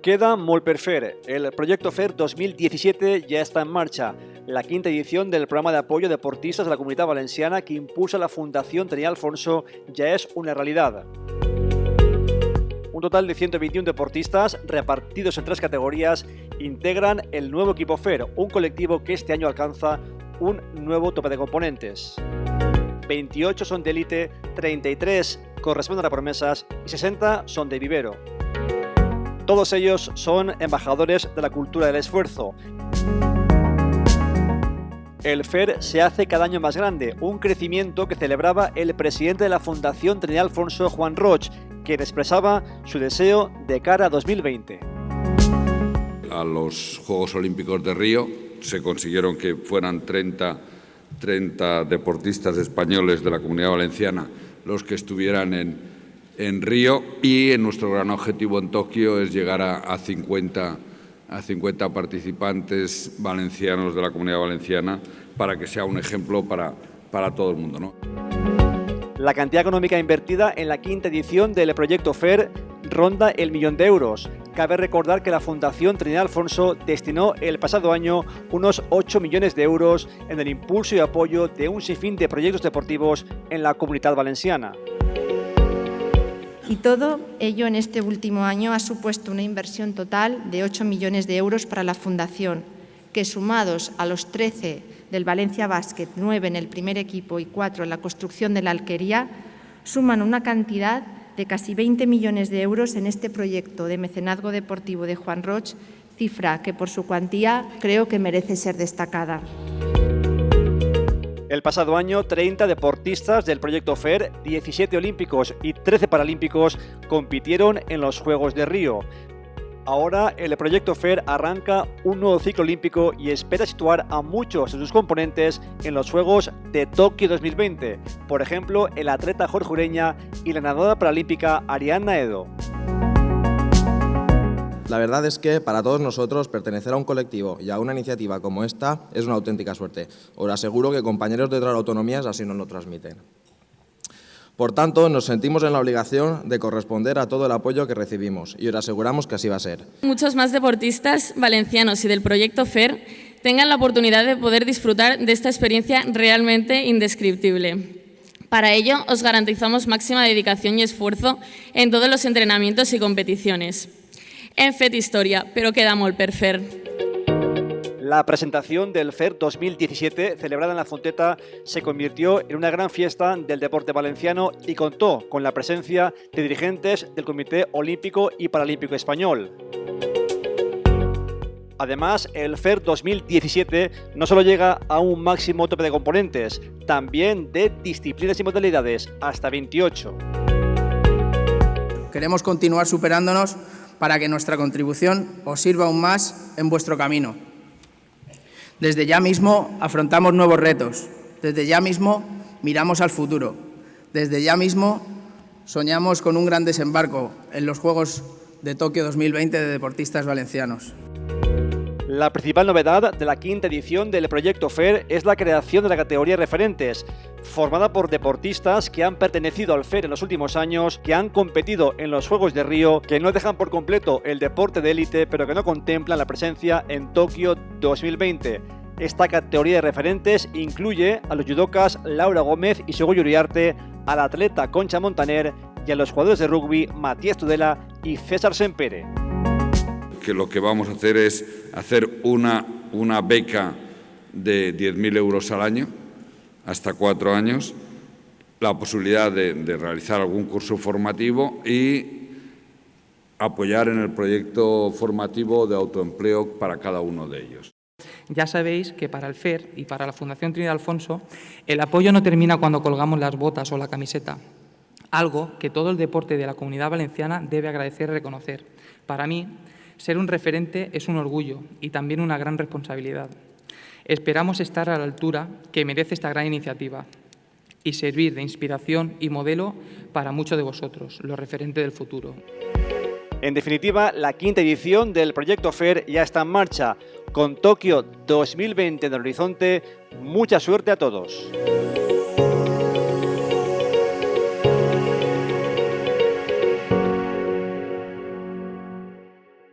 Queda molt per fer. El Proyecto FER 2017 ya está en marcha, la quinta edición del programa de apoyo a deportistas de la Comunidad Valenciana que impulsa la Fundación Trinidad Alfonso ya es una realidad. Un total de 121 deportistas, repartidos en 3 categorías, integran el nuevo equipo FER, un colectivo que este año alcanza un nuevo tope de componentes. 28 son de élite, 33 corresponden a promesas y 60 son de vivero. Todos ellos son embajadores de la cultura del esfuerzo. El FER se hace cada año más grande, un crecimiento que celebraba el presidente de la Fundación Trinidad Alfonso, Juan Roig, quien expresaba su deseo de cara a 2020. A los Juegos Olímpicos de Río se consiguieron que fueran 30 deportistas españoles de la Comunidad Valenciana los que estuvieran en Río, y nuestro gran objetivo en Tokio es llegar a 50 participantes valencianos de la Comunidad Valenciana para que sea un ejemplo para todo el mundo, ¿no? La cantidad económica invertida en la quinta edición del Proyecto FER ronda el 1 millón de euros. Cabe recordar que la Fundación Trinidad Alfonso destinó el pasado año unos 8 millones de euros en el impulso y apoyo de un sinfín de proyectos deportivos en la Comunidad Valenciana. Y todo ello en este último año ha supuesto una inversión total de 8 millones de euros para la Fundación, que sumados a los 13 del Valencia Basket, 9 en el primer equipo y 4 en la construcción de la Alquería, suman una cantidad de casi 20 millones de euros en este proyecto de mecenazgo deportivo de Juan Roig, cifra que por su cuantía creo que merece ser destacada. El pasado año, 30 deportistas del Proyecto FER, 17 olímpicos y 13 paralímpicos compitieron en los Juegos de Río. Ahora el Proyecto FER arranca un nuevo ciclo olímpico y espera situar a muchos de sus componentes en los Juegos de Tokio 2020. Por ejemplo, el atleta Jorge Ureña y la nadadora paralímpica Ariadna Edo. La verdad es que para todos nosotros pertenecer a un colectivo y a una iniciativa como esta es una auténtica suerte. Os aseguro que compañeros de otras autonomías así nos lo transmiten. Por tanto, nos sentimos en la obligación de corresponder a todo el apoyo que recibimos y os aseguramos que así va a ser. Muchos más deportistas valencianos y del Proyecto FER tengan la oportunidad de poder disfrutar de esta experiencia realmente indescriptible. Para ello, os garantizamos máxima dedicación y esfuerzo en todos los entrenamientos y competiciones. Hem fet història, però queda molt per fer. La presentación del FER 2017, celebrada en la Fonteta, se convirtió en una gran fiesta del deporte valenciano y contó con la presencia de dirigentes del Comité Olímpico y Paralímpico Español. Además, el FER 2017 no solo llega a un máximo tope de componentes, también de disciplinas y modalidades, hasta 28. Queremos continuar superándonos para que nuestra contribución os sirva aún más en vuestro camino. Desde ya mismo afrontamos nuevos retos, desde ya mismo miramos al futuro, desde ya mismo soñamos con un gran desembarco en los Juegos de Tokio 2020 de deportistas valencianos. La principal novedad de la quinta edición del Proyecto FER es la creación de la categoría referentes, formada por deportistas que han pertenecido al FER en los últimos años, que han competido en los Juegos de Río, que no dejan por completo el deporte de élite, pero que no contemplan la presencia en Tokio 2020. Esta categoría de referentes incluye a los judocas Laura Gómez y Segoyo Uriarte, al atleta Concha Montaner y a los jugadores de rugby Matías Tudela y César Sempere. Que lo que vamos a hacer es hacer una beca de 10.000 euros al año, hasta 4 años, la posibilidad de realizar algún curso formativo y apoyar en el proyecto formativo de autoempleo para cada uno de ellos. Ya sabéis que para el FER y para la Fundación Trinidad Alfonso el apoyo no termina cuando colgamos las botas o la camiseta, algo que todo el deporte de la Comunidad Valenciana debe agradecer y reconocer. Para mí, ser un referente es un orgullo y también una gran responsabilidad. Esperamos estar a la altura que merece esta gran iniciativa y servir de inspiración y modelo para muchos de vosotros, los referentes del futuro. En definitiva, la quinta edición del Proyecto FER ya está en marcha. Con Tokio 2020 en el horizonte, mucha suerte a todos.